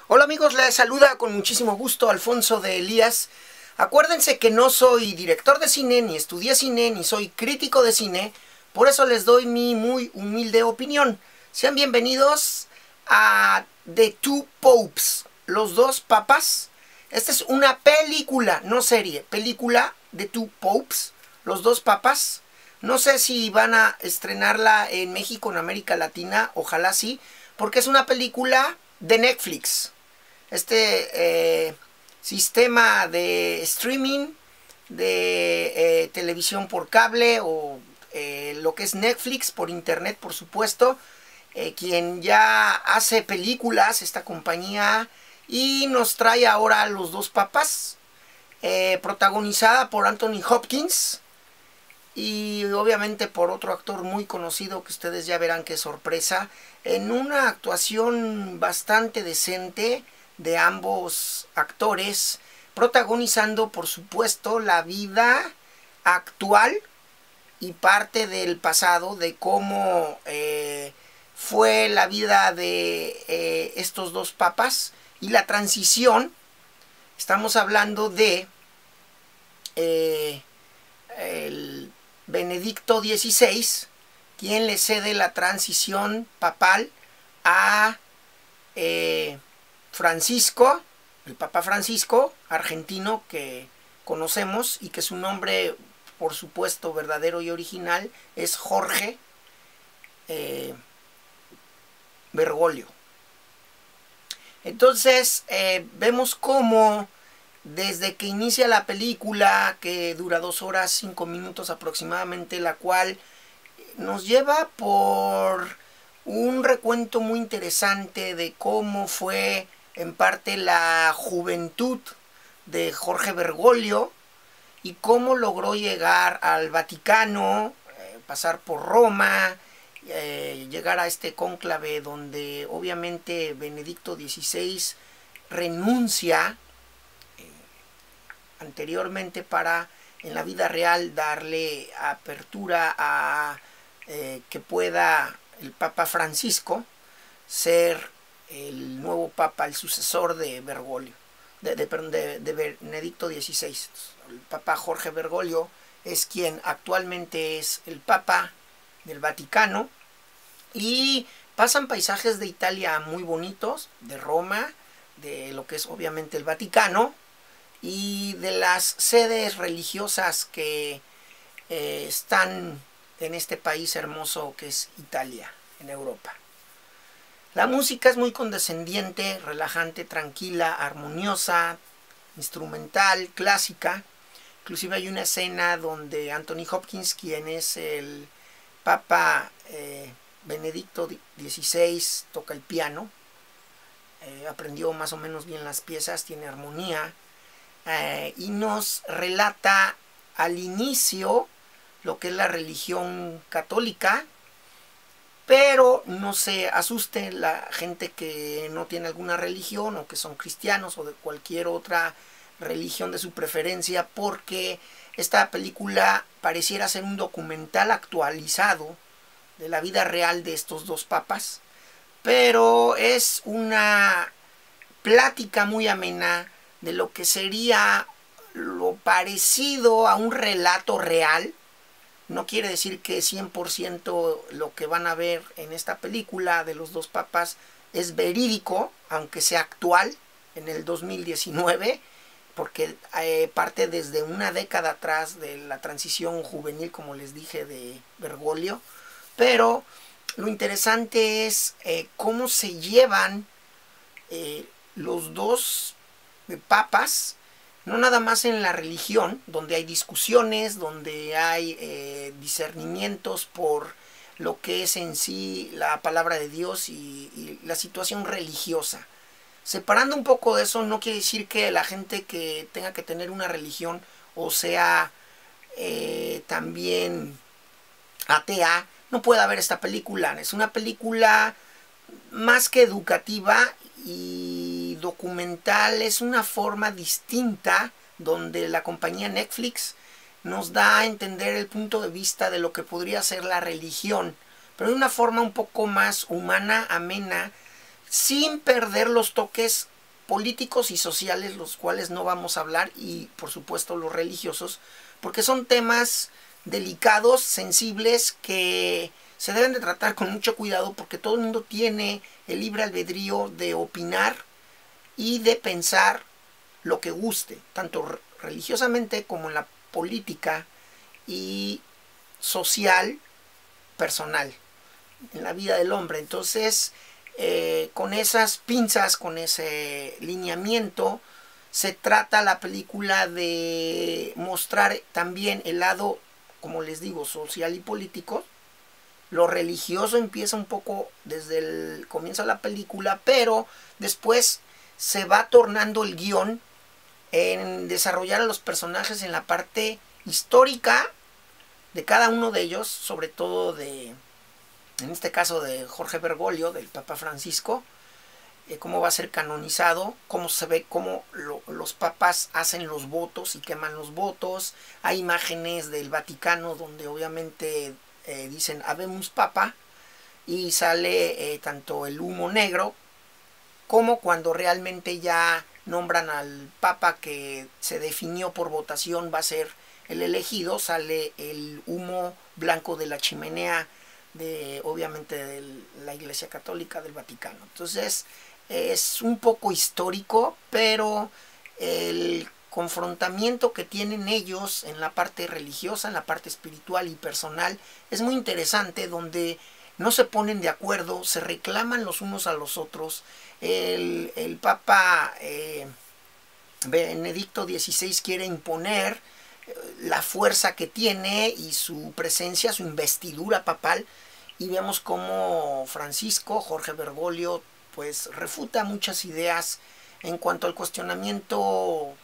Hola amigos, les saluda con muchísimo gusto Alfonso de Elías. Acuérdense que no soy director de cine, ni estudié cine, ni soy crítico de cine. Por eso les doy mi muy humilde opinión. Sean bienvenidos a The Two Popes, los dos papas. Esta es una película, no serie, película de Two Popes, los dos papas. No sé si van a estrenarla en México, en América Latina, ojalá sí, porque es una película de Netflix. Sistema de streaming, de televisión por cable o lo que es Netflix por internet, por supuesto, quien ya hace películas, esta compañía, y nos trae ahora Los Dos Papas, protagonizada por Anthony Hopkins y obviamente por otro actor muy conocido que ustedes ya verán qué sorpresa, en una actuación bastante decente de ambos actores, protagonizando por supuesto la vida actual y parte del pasado, de cómo fue la vida de estos dos papas y la transición. Estamos hablando de el Benedicto XVI, quien le cede la transición papal a Francisco, el Papa Francisco, argentino, que conocemos y que su nombre, por supuesto, verdadero y original, es Jorge Bergoglio. Entonces, vemos cómo desde que inicia la película, que dura 2 horas 5 minutos aproximadamente, la cual nos lleva por un recuento muy interesante de cómo fue en parte la juventud de Jorge Bergoglio y cómo logró llegar al Vaticano, pasar por Roma, llegar a este cónclave donde obviamente Benedicto XVI renuncia anteriormente para en la vida real darle apertura a que pueda el Papa Francisco ser el nuevo Papa, el sucesor de Bergoglio, de Benedicto XVI. El Papa Jorge Bergoglio es quien actualmente es el Papa del Vaticano, y pasan paisajes de Italia muy bonitos, de Roma, de lo que es obviamente el Vaticano, y de las sedes religiosas que están en este país hermoso que es Italia, en Europa. La música es muy condescendiente, relajante, tranquila, armoniosa, instrumental, clásica. Inclusive hay una escena donde Anthony Hopkins, quien es el Papa Benedicto XVI, toca el piano. Aprendió más o menos bien las piezas, tiene armonía. Y nos relata al inicio lo que es la religión católica, pero no se asuste la gente que no tiene alguna religión o que son cristianos o de cualquier otra religión de su preferencia, porque esta película pareciera ser un documental actualizado de la vida real de estos dos papas, pero es una plática muy amena de lo que sería lo parecido a un relato real. No quiere decir que 100% lo que van a ver en esta película de los dos papas es verídico, aunque sea actual, en el 2019, porque parte desde una década atrás de la transición juvenil, como les dije, de Bergoglio. Pero lo interesante es cómo se llevan los dos papas, no nada más en la religión, donde hay discusiones, donde hay discernimientos por lo que es en sí la palabra de Dios y la situación religiosa. Separando un poco de eso, no quiere decir que la gente que tenga que tener una religión o sea también atea no pueda ver esta película. Es una película más que educativa y documental, es una forma distinta donde la compañía Netflix nos da a entender el punto de vista de lo que podría ser la religión, pero de una forma un poco más humana, amena, sin perder los toques políticos y sociales, los cuales no vamos a hablar, y por supuesto los religiosos, porque son temas delicados, sensibles, que se deben de tratar con mucho cuidado, porque todo el mundo tiene el libre albedrío de opinar y de pensar lo que guste, tanto religiosamente como en la política y social, personal, en la vida del hombre. Entonces, con esas pinzas, con ese lineamiento, se trata la película de mostrar también el lado, como les digo, social y político. Lo religioso empieza un poco desde el comienzo de la película, pero después se va tornando el guión en desarrollar a los personajes en la parte histórica de cada uno de ellos, sobre todo en este caso de Jorge Bergoglio, del Papa Francisco, cómo va a ser canonizado, cómo se ve cómo los papas hacen los votos y queman los votos. Hay imágenes del Vaticano donde obviamente dicen Habemus Papa, y sale tanto el humo negro como cuando realmente ya nombran al papa que se definió por votación va a ser el elegido, sale el humo blanco de la chimenea obviamente de la Iglesia Católica del Vaticano. Entonces es un poco histórico, pero el confrontamiento que tienen ellos en la parte religiosa, en la parte espiritual y personal, es muy interesante, donde no se ponen de acuerdo, se reclaman los unos a los otros. El Papa Benedicto XVI quiere imponer la fuerza que tiene y su presencia, su investidura papal, y vemos cómo Francisco, Jorge Bergoglio, pues refuta muchas ideas en cuanto al cuestionamiento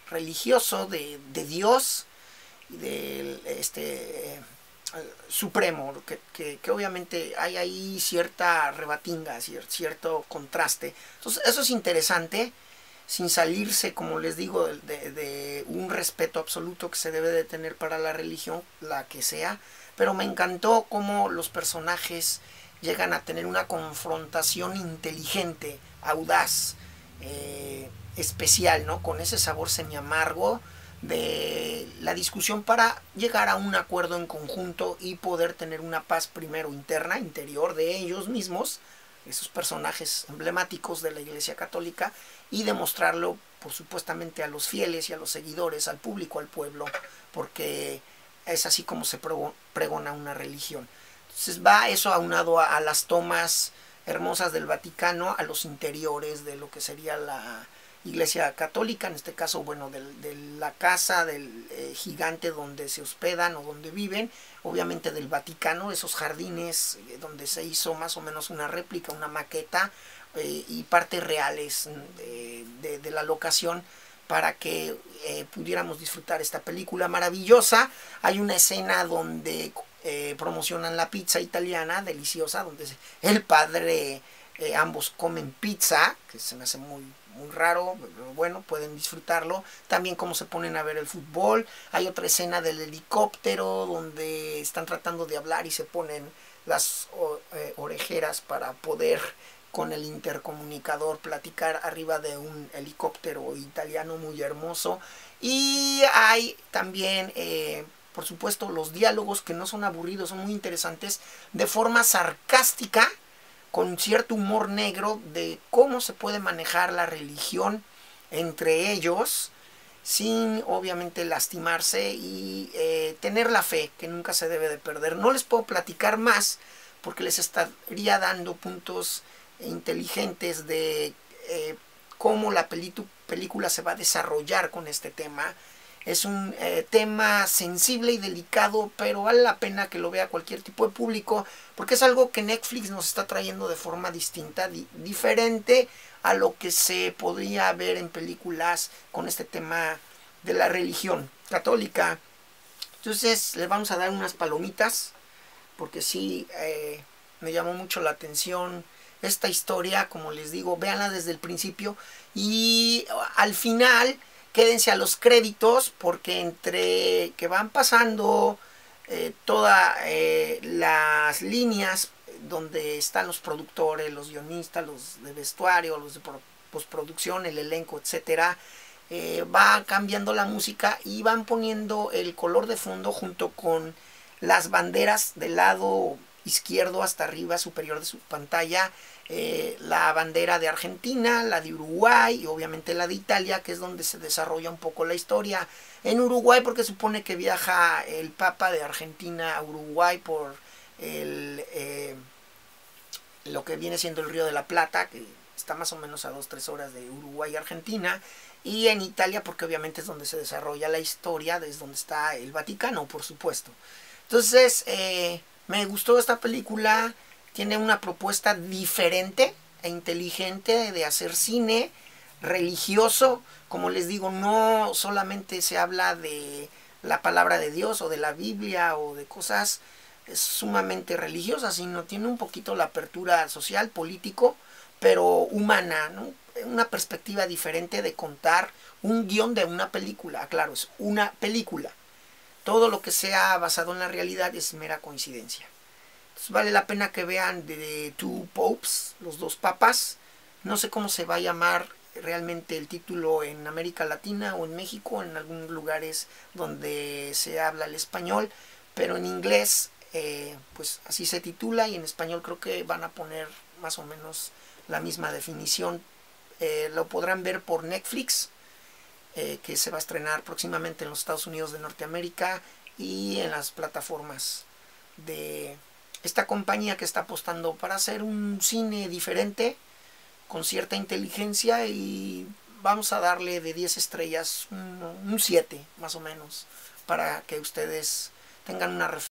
religioso de Dios y del supremo, que obviamente hay ahí cierta rebatinga, cierto contraste. Entonces eso es interesante, sin salirse, como les digo, de un respeto absoluto que se debe de tener para la religión, la que sea, pero me encantó cómo los personajes llegan a tener una confrontación inteligente, audaz, especial, ¿no? Con ese sabor semi-amargo de la discusión para llegar a un acuerdo en conjunto y poder tener una paz primero interna, interior de ellos mismos, esos personajes emblemáticos de la Iglesia Católica, y demostrarlo, por supuestamente, a los fieles y a los seguidores, al público, al pueblo, porque es así como se pregona una religión. Entonces va eso aunado a las tomas hermosas del Vaticano, a los interiores de lo que sería la Iglesia Católica, en este caso, bueno, de la casa del gigante donde se hospedan o donde viven, obviamente del Vaticano, esos jardines donde se hizo más o menos una réplica, una maqueta, y partes reales de la locación, para que pudiéramos disfrutar esta película maravillosa. Hay una escena donde promocionan la pizza italiana deliciosa, donde el padre, ambos comen pizza, que se me hace muy raro, pero bueno, pueden disfrutarlo. También cómo se ponen a ver el fútbol. Hay otra escena del helicóptero donde están tratando de hablar y se ponen las orejeras para poder con el intercomunicador platicar arriba de un helicóptero italiano muy hermoso. Y hay también por supuesto los diálogos, que no son aburridos, son muy interesantes, de forma sarcástica, con cierto humor negro, de cómo se puede manejar la religión entre ellos sin obviamente lastimarse, y tener la fe, que nunca se debe de perder. No les puedo platicar más porque les estaría dando puntos inteligentes de cómo la película se va a desarrollar con este tema. Es un tema sensible y delicado, pero vale la pena que lo vea cualquier tipo de público, porque es algo que Netflix nos está trayendo de forma distinta, diferente a lo que se podría ver en películas con este tema de la religión católica. Entonces les vamos a dar unas palomitas, porque sí me llamó mucho la atención esta historia. Como les digo, véanla desde el principio, y al final quédense a los créditos, porque entre que van pasando todas las líneas donde están los productores, los guionistas, los de vestuario, los de postproducción, el elenco, etcétera, va cambiando la música y van poniendo el color de fondo junto con las banderas del lado izquierdo hasta arriba superior de su pantalla, la bandera de Argentina, la de Uruguay y obviamente la de Italia, que es donde se desarrolla un poco la historia. En Uruguay porque supone que viaja el Papa de Argentina a Uruguay por lo que viene siendo el Río de la Plata, que está más o menos a 2-3 horas de Uruguay y Argentina, y en Italia porque obviamente es donde se desarrolla la historia, es donde está el Vaticano, por supuesto. Entonces, me gustó esta película, tiene una propuesta diferente e inteligente de hacer cine religioso. Como les digo, no solamente se habla de la palabra de Dios o de la Biblia o de cosas sumamente religiosas, sino tiene un poquito la apertura social, político, pero humana, ¿no? Una perspectiva diferente de contar un guión de una película. Claro, es una película. Todo lo que sea basado en la realidad es mera coincidencia. Entonces vale la pena que vean The Two Popes, los dos papas. No sé cómo se va a llamar realmente el título en América Latina o en México, en algunos lugares donde se habla el español, pero en inglés pues así se titula, y en español creo que van a poner más o menos la misma definición. Lo podrán ver por Netflix, que se va a estrenar próximamente en los Estados Unidos de Norteamérica y en las plataformas de esta compañía que está apostando para hacer un cine diferente con cierta inteligencia, y vamos a darle de 10 estrellas un 7 más o menos para que ustedes tengan una referencia.